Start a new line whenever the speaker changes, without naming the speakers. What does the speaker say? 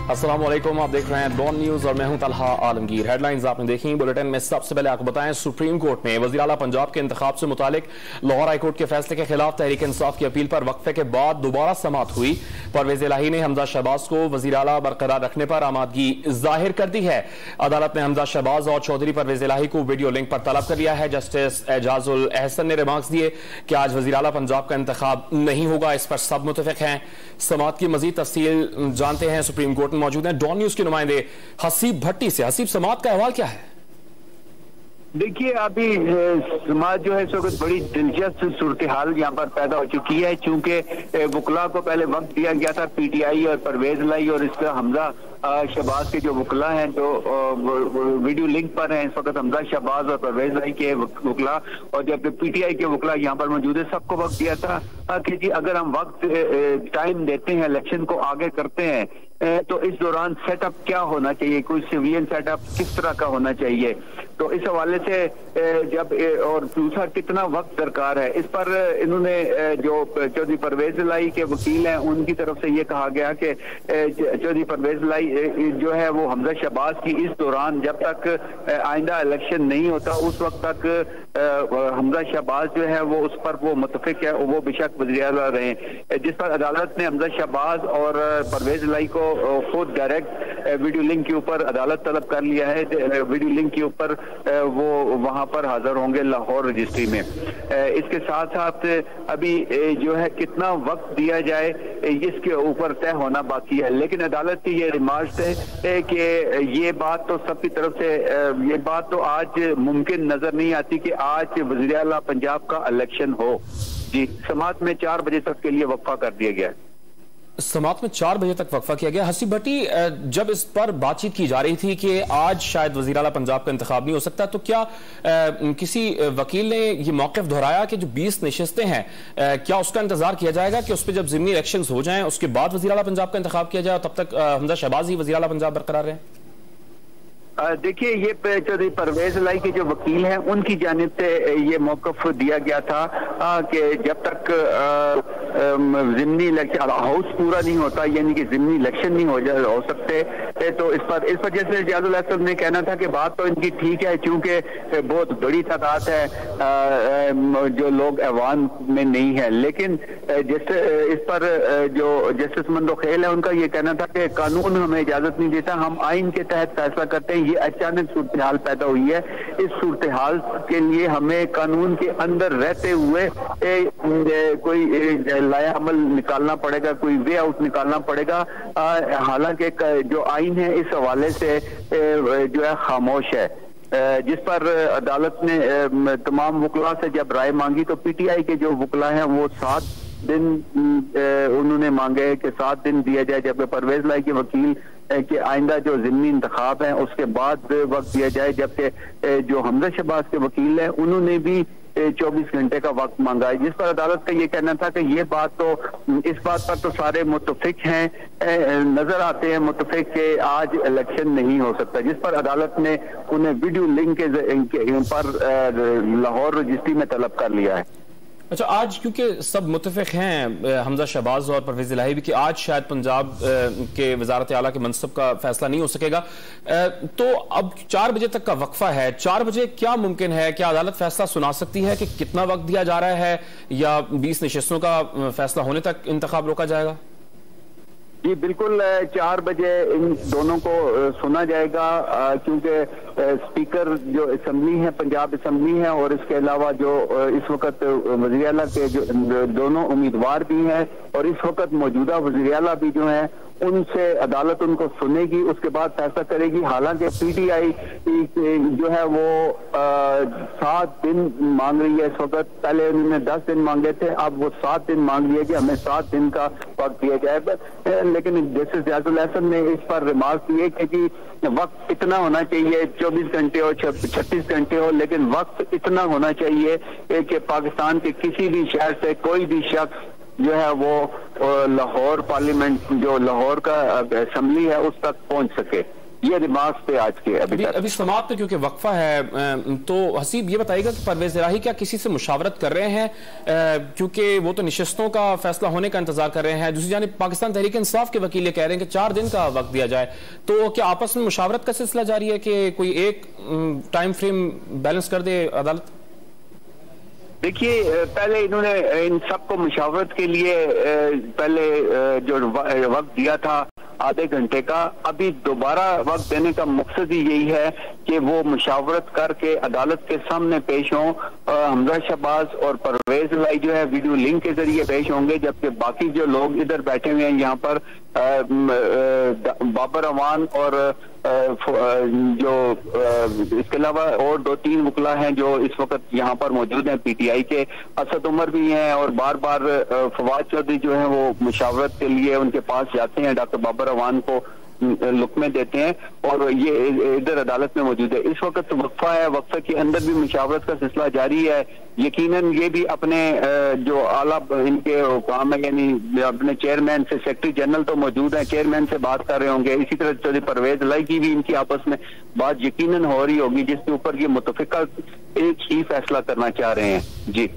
अस्सलाम वालेकुम, आप देख रहे हैं डॉन न्यूज और मैं हूं तलहा आलमगीर। हेडलाइंस आपने देखी। बुलेटिन में सबसे पहले आपको बताएं, सुप्रीम कोर्ट ने वज़ीर आला पंजाब के इंतखाब से मुतालिक लाहौर हाई कोर्ट के फैसले के खिलाफ तहरीक इंसाफ की अपील पर वक्फे के बाद दोबारा समाअत हुई। परवेज इलाही ने हमजा शहबाज को वज़ीर आला बरकरार रखने पर आमादगी जाहिर कर दी है। अदालत ने हमजा शहबाज और चौधरी परवेज इलाही को वीडियो लिंक पर तलब कर लिया है। जस्टिस एजाजुल एहसन ने रिमार्क्स दिए कि आज वज़ीर आला पंजाब का इंतखाब नहीं होगा, इस पर सब मुतफिक हैं। समाअत की मजीद तफसील जानते हैं, सुप्रीम कोर्ट में मौजूद हैं डॉन न्यूज के नुमाइंदे हसीब भट्टी से। हसीब, समाअत का अहवाल क्या है?
देखिए, अभी समाज जो है इस वक्त बड़ी दिलचस्प सूरत हाल यहाँ पर पैदा हो चुकी है, चूंकि वकला को पहले वक्त दिया गया था पीटीआई और परवेज लाई और इसका हमजा शहबाज के जो वकला हैं जो वीडियो लिंक पर हैं इस वक्त हमजा शहबाज और परवेज लाई के वकला और जब पीटीआई के वकला यहाँ पर मौजूद है, सबको वक्त दिया था कि जी अगर हम वक्त टाइम देते हैं, इलेक्शन को आगे करते हैं तो इस दौरान सेटअप क्या होना चाहिए, कोई सिविलियन सेटअप किस तरह का होना चाहिए, तो इस हवाले से जब और दूसरा कितना वक्त दरकार है, इस पर इन्होंने जो चौधरी परवेज लाई के वकील हैं उनकी तरफ से ये कहा गया कि चौधरी परवेज लाई जो है वो हमजा शहबाज की इस दौरान जब तक आइंदा इलेक्शन नहीं होता उस वक्त तक हमजा शहबाज जो है वो उस पर वो मुतफिक है, वो बेशक वज़ीर आला रहे, जिस पर अदालत ने हमजा शहबाज और परवेज लाई को खुद डायरेक्ट वीडियो लिंक के ऊपर अदालत तलब कर लिया है। वीडियो लिंक के ऊपर वो वहां पर हाजिर होंगे लाहौर रजिस्ट्री में। इसके साथ साथ अभी जो है कितना वक्त दिया जाए इसके ऊपर तय होना बाकी है, लेकिन अदालत की ये रिमार्क्स है कि ये बात तो सबकी तरफ से ये बात तो आज मुमकिन नजर नहीं आती कि आज वज़ीर आला पंजाब का इलेक्शन हो। जी, समाअत में 4 बजे तक के लिए वक्फा कर दिया गया है।
समाअत में 4 बजे तक वक्फा किया गया। हसीब भट्टी, जब इस पर बातचीत की जा रही थी कि आज शायद वज़ीर आला पंजाब का इंतखाब नहीं हो सकता, तो क्या किसी वकील ने ये मौक़िफ़ दोहराया कि जो 20 नशिस्तें हैं क्या उसका इंतजार किया जाएगा कि उस पर जब ज़िमनी इलेक्शंस हो जाएं उसके बाद वज़ीर आला पंजाब का इंतखाब किया जाए और तब तक हमजा शहबाज ही वज़ीर आला पंजाब बरकरार रहे?
देखिए, ये चौधरी परवेज लाई के जो वकील हैं उनकी जानिब से ये मौक़िफ़ दिया गया था कि जब तक ज़िमनी इलेक्शन हाउस पूरा नहीं होता, यानी कि ज़िमनी इलेक्शन नहीं हो सकते, तो इस पर जैसे एजाजुल एहसन ने कहना था कि बात तो इनकी ठीक है, चूंकि बहुत बड़ी तादाद है जो लोग ऐवान में नहीं है, लेकिन जैसे इस पर जो जस्टिस मंदोखेल है उनका ये कहना था कि कानून हमें इजाजत नहीं देता, हम आइन के तहत फैसला करते हैं। ये अचानक सूरत हाल पैदा हुई है, इस सूरत हाल के लिए हमें कानून के अंदर रहते हुए कोई लाया अमल निकालना पड़ेगा, कोई वे आउट निकालना पड़ेगा। हालांकि जो आइन है इस हवाले से जो है खामोश है, जिस पर अदालत ने तमाम वकला से जब राय मांगी तो पीटीआई के जो वकला हैं वो 7 दिन उन्होंने मांगे कि 7 दिन दिया जाए, जबकि परवेज लाई के वकील कि आइंदा जो ज़िमनी इंतखाब है उसके बाद वक्त दिया जाए, जबकि जो हमजा शहबाज के वकील हैं उन्होंने भी 24 घंटे का वक्त मांगा है, जिस पर अदालत का ये कहना था कि ये बात तो इस बात पर तो सारे मुत्तफिक हैं, नजर आते हैं मुत्तफिक के आज इलेक्शन नहीं हो सकता, जिस पर अदालत ने उन्हें वीडियो लिंक के पर लाहौर रजिस्ट्री में तलब कर लिया है।
अच्छा, आज क्योंकि सब मुतफिक हैं हमजा शहबाज और परवेज इलाही भी कि आज शायद पंजाब के वजारत आला के मनसब का फैसला नहीं हो सकेगा, तो अब 4 बजे तक का वक्फा है। 4 बजे क्या मुमकिन है, क्या अदालत फैसला सुना सकती है कि कितना वक्त दिया जा रहा है या 20 नशिस्तों का फैसला होने तक इंतखाब रोका जाएगा?
जी बिल्कुल, 4 बजे इन दोनों को सुना जाएगा, क्योंकि स्पीकर जो असम्बली है पंजाब असम्बली है और इसके अलावा जो इस वक्त वज़ीर आला के जो दोनों उम्मीदवार भी हैं और इस वक्त मौजूदा वज़ीर आला भी जो है उनसे अदालत उनको सुनेगी, उसके बाद फैसला करेगी। हालांकि पीटीआई जो है वो 7 दिन मांग रही है इस वक्त, पहले उन्होंने 10 दिन मांगे थे, अब वो 7 दिन मांग लिए कि हमें 7 दिन का वक्त दिया जाए, लेकिन जस्टिस एजाजुल एहसन ने इस पर रिमार्क दिए कि वक्त इतना होना चाहिए, 24 घंटे हो 36 घंटे हो, लेकिन वक्त इतना होना चाहिए कि पाकिस्तान के किसी भी शहर से कोई भी शख्स जो है वो लाहौर पार्लियामेंट जो लाहौर का असेंबली है उस तक पहुंच सके। ये रिमार्क्स थे आज के।
अभी समाप्त तो क्योंकि वक्फा है, तो हसीब ये बताइएगा कि परवेज इलाही क्या किसी से मुशावरत कर रहे हैं, क्योंकि वो तो निशस्तों का फैसला होने का इंतजार कर रहे हैं। दूसरी जानिब पाकिस्तान तहरीक इंसाफ के वकील कह रहे हैं कि 4 दिन का वक्त दिया जाए, तो क्या आपस में मुशावरत का सिलसिला जारी है कि कोई एक टाइम फ्रेम बैलेंस कर दे अदालत?
देखिए, पहले इन्होंने इन सबको मुशावरत के लिए पहले जो वक्त दिया था आधे घंटे का, अभी दोबारा वक्त देने का मकसद ही यही है कि वो मुशावरत करके अदालत के सामने पेश हों। हमजा शहबाज और परवेज इलाही जो है वीडियो लिंक के जरिए पेश होंगे, जबकि बाकी जो लोग इधर बैठे हुए हैं यहाँ पर बाबर अवान और जो इसके अलावा और 2-3 वकला हैं जो इस वक्त यहाँ पर मौजूद हैं पीटीआई के। असद उमर भी हैं और बार बार फवाद चौधरी जो है वो मुशावरत के लिए उनके पास जाते हैं, डॉक्टर बाबर अवान को लुकमे देते हैं और ये इधर अदालत में मौजूद है। इस वक्त वक्फा है, वक्फे के अंदर भी मुशावरत का सिलसिला जारी है। यकीनन ये भी अपने जो आला इनके काम है, यानी अपने चेयरमैन से, सेक्रेटरी जनरल तो मौजूद है, चेयरमैन से बात कर रहे होंगे। इसी तरह चौधरी परवेज इलाही की भी इनकी आपस में बात यकीनन हो रही होगी, जिसके ऊपर ये मुतफिका एक ही फैसला करना चाह रहे हैं। जी।